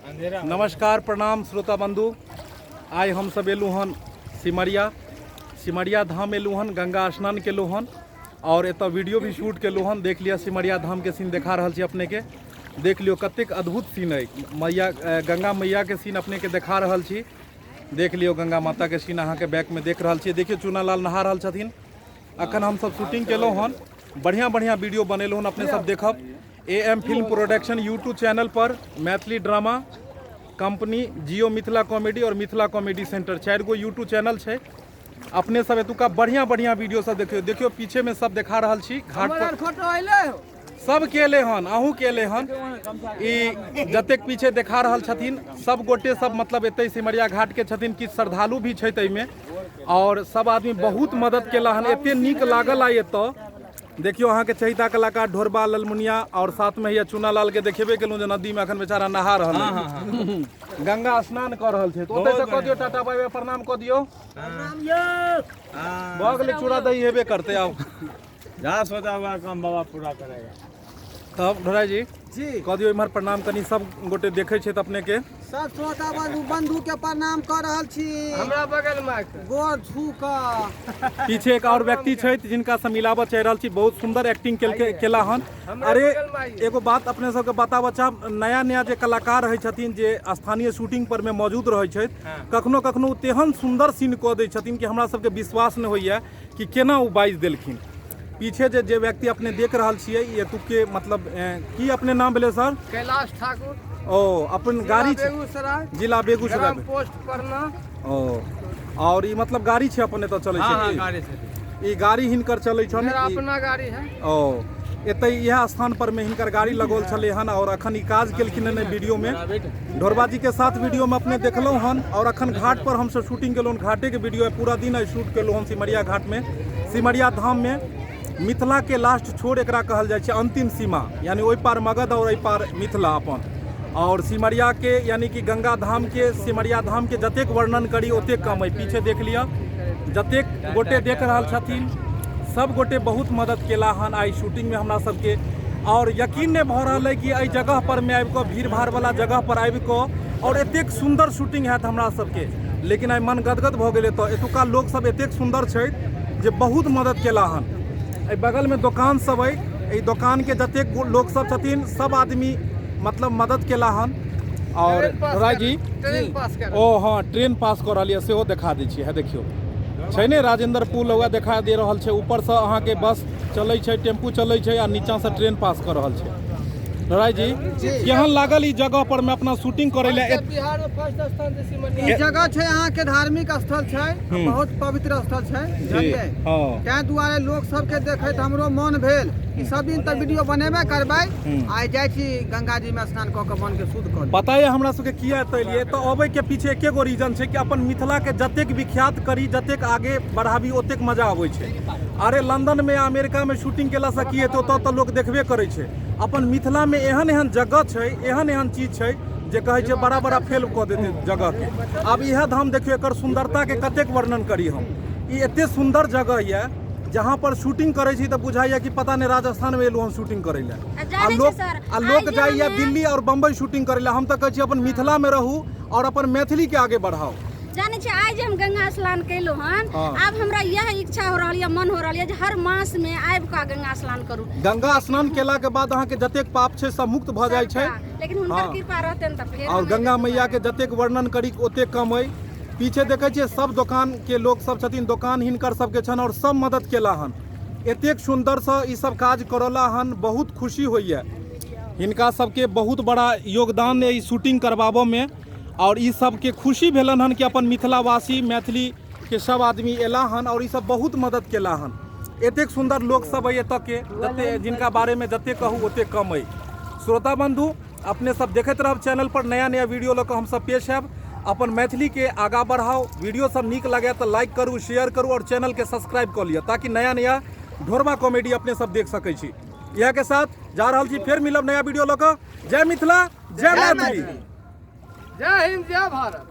नमस्कार प्रणाम श्रोता बंधु। आइ हम सब एलू हन सिमरिया धाम एलू हन, गंगा स्नान केलू हन और एत वीडियो भी शूट केलू हन। देख लिया सिमरिया धाम के सीन देखा रहा छी अपने के। देख लियो कतेक अद्भुत सीन है। मैया गंगा मैया के सीन अपने के देखा रहा छी। देख लियो गंगा माता के सीन अहाँ के बैक में देख रहा छी। देखिए चूनालाल नहा रहा छथिन। अखन हम सब शूटिंग केलू हन, बढ़िया बढ़िया वीडियो बनेलू हन। अपने सब देखब AM film production YouTube channel पर मैथिली ड्रामा कंपनी, जियो मिथिला कॉमेडी और मिथिला कॉमेडी सेंटर 4 गो यूट्यूब चैनल है। अपने सब एतुका बढ़िया बढ़िया वीडियो सब देखियो। देखियो पीछे में सब देखा रहा छी। घाट पर सब केले हन, अहूँ केले हन। ई जतेक पीछे देखा रहा छथिन सब गोटे सब मतलब एते सिमरिया घाट के छथिन। कि श्रद्धालु भी छै तैमे और सब आदमी बहुत मदद केला हन। एते नीक लागल आइ एतऽ। देखियो अहाँ के चहिता कलाकार ढोरबा ललमुनिया और साथ में ये चूनालाल के देखेबे केलू जे नदी में अखन बेचारा नहा रहल है, गंगा स्नान कर रहल छै। तो ओते से क दियो टाटा बाय बाय, प्रणाम क दियो। प्रणाम यौ। भ गेलै चूड़ा दही हेबे करते। आब जा सोचा हुआ काम बाबा पूरा करेगा। तब ढोराई जी कह दियो इम्हर प्रणाम। कनी सब गोटे देखे छै त अपने के सब श्रोता बंधु के प्रणाम कर रहल छी। हमरा बगल में गोर छू का पीछे एक और व्यक्ति छै जिनका से मिलावत चाह रहल छी। बहुत सुंदर एक्टिंग केला हन। अरे एगो बात अपने सबके बताबऽ चाहब, नया नया जे कलाकार रहै छथिन जे स्थानीय शूटिंग पर में मौजूद रहै छथि, कखनो कखनो तेहन सुंदर सीन कऽ दै छथिन कि हमरा सबके विश्वास नहि होइए कि केना ओ बाजि देलखिन। पीछे जे व्यक्ति अपने देख रहा छियै ये तुके मतलब की अपने नाम भेले सर? कैलाश ठाकुर। ओ अपन गाड़ी बेगूसराय, जिला बेगूसराय पोस्ट पढ़ना। ओ और ई मतलब गाड़ी छै अपने तो चलै छै? हां गाड़ी छै। ई गाड़ी हिनकर चलै छन। मेरा अपना गाड़ी है। ओ एतै यह स्थान पर में हिनकर गाड़ी लगोल छले हन और अखन ई काज केलखिन ने वीडियो में। ढोरबा जी के साथ वीडियो में अपने देखलौ हन और अखन घाट पर हम सब शूटिंग केलौ। घाटे के वीडियो है, पूरा दिन शूट केलौ हन सिमरिया घाट में, सिमरिया धाम में। मिथिला के लास्ट छोर एकरा कहल जाय छै, अंतिम सीमा, यानी ओइ पार मगध और ओइ पार मिथिला अपन। और सिमरिया के यानी कि गंगा धाम के, सिमरिया धाम के जतेक वर्णन करी ओतेक कम है। पीछे देख लिया जतेक गोटे देख रहल छथिन, सब गोटे बहुत मदद केला हन आई शूटिंग में हमरा सबके। और यकीन नहीं भऽ रहल है कि एहि जगह पर में आबि कऽ, भीड़ भाड़ वाला जगह पर आबि कऽ और एतेक सुंदर शूटिंग हैत हमरा सबके। लेकिन आई मन गदगद भऽ गेलै। तऽ एतुका लोग सब एतेक सुंदर छै जे बहुत मदद केला हन। एहि बगल में दुकान सब है, एहि दुकान के जतेक लोग सब छथिन सब आदमी मतलब मदद केला हन। और राय जी ओ हाँ ट्रेन पास कर रहल सेहो देखा दै छियै। है देखियो छै ने राजेंद्र पुल हुआ देखा दे रहल छै। ऊपर से अहाँ के बस चलै छै, टेम्पू चलै छै आ नीचा से ट्रेन पास कर रहल छै। राय जी केहन लागल ई जगह पर में अपना शूटिंग करे ले? बिहार में फर्स्ट स्थान छै सिमरिया। ई जगह छै अहाँ के धार्मिक स्थल छै, बहुत पवित्र स्थल छै। बुझलियै? तै दुआरे लोग सब के देखैत हमरो मन भेल कि सब दिन तक वीडियो बनेबे करबै। आइ जाइ छी गंगा जी में स्नान क के मन के शुद्ध कर। पता है हमरा सबके किया एलिए? तो अबै के पीछे एके गो रीजन छै कि अपन मिथिला के जतेक विख्यात करी, जतेक आगे बढ़ाबी, ओतेक मजा आबै छै। अरे लंदन में, अमेरिका में शूटिंग केला से की हेतै? ओतऽ तऽ लोग देखबे करै छै। अपन मिथिला में एहन एहन जगह छै, एहन एहन चीज छै जे कहै छै बड़ा बड़ा फिल्म कऽ देते जगह के। अब यह धाम देखियो, एकर सुंदरता के कतेक वर्णन करी हम। ई एते सुंदर जगह ये जहाँ पर शूटिंग करे छी तो बुझाइए कि पता नहीं राजस्थान में एलू हम शूटिंग करे ले। लोग जाइए दिल्ली और बम्बई शूटिंग करे ले। हम तो कहै छी अपन मिथिला में रहू और अपन मैथिली के आगे बढ़ाओ। जाने छे आज हम गंगा स्नान कैलो हन। अब हमरा यह इच्छा हो रहल है, मन हो रहल है जे हर मास में आबि का गंगा स्नान करू। गंगा स्नान केला के बाद अहाँ के जतेक पाप छै सब मुक्त भ जाय छै। लेकिन हुनकर कृपा रहतन त फेर। और गंगा मैया के जतेक वर्णन करी ओतेक कम है। पीछे देखे छियै सब दुकान के लोग सब छथिन, दुकान हिनकर सबके छन और सब मदद केला हन। एतेक सुंदर से ई सब काज करला हन, बहुत खुशी होइए। हिनका सबके बहुत बड़ा योगदान है ई शूटिंग करवाबो में। और ई सब के खुशी भेलन हन कि अपन मिथिलावासी, मैथिली के सब आदमी एला हन और ई सब बहुत मदद केला हन। एतेक सुंदर लोग सब है एतऽ के, जते जिनका बारे में जते कहूँ ओते कम है। श्रोता बंधु अपने सब देखते रहब चैनल पर नया नया वीडियो लऽ कऽ हम सब पेश हैब। अपन मैथिली के आगा बढ़ाओ। वीडियो सब नीक लगे तो लाइक करू, शेयर करू और चैनल के सब्सक्राइब कर लिया ताकि नया नया ढोरबा कॉमेडी अपने सब देख सकै छी। यह के साथ जा रहल छी, फिर मिलब नया वीडियो लऽ कऽ। जय मिथिला, जय मैथिली, जय हिंद, जय भारत।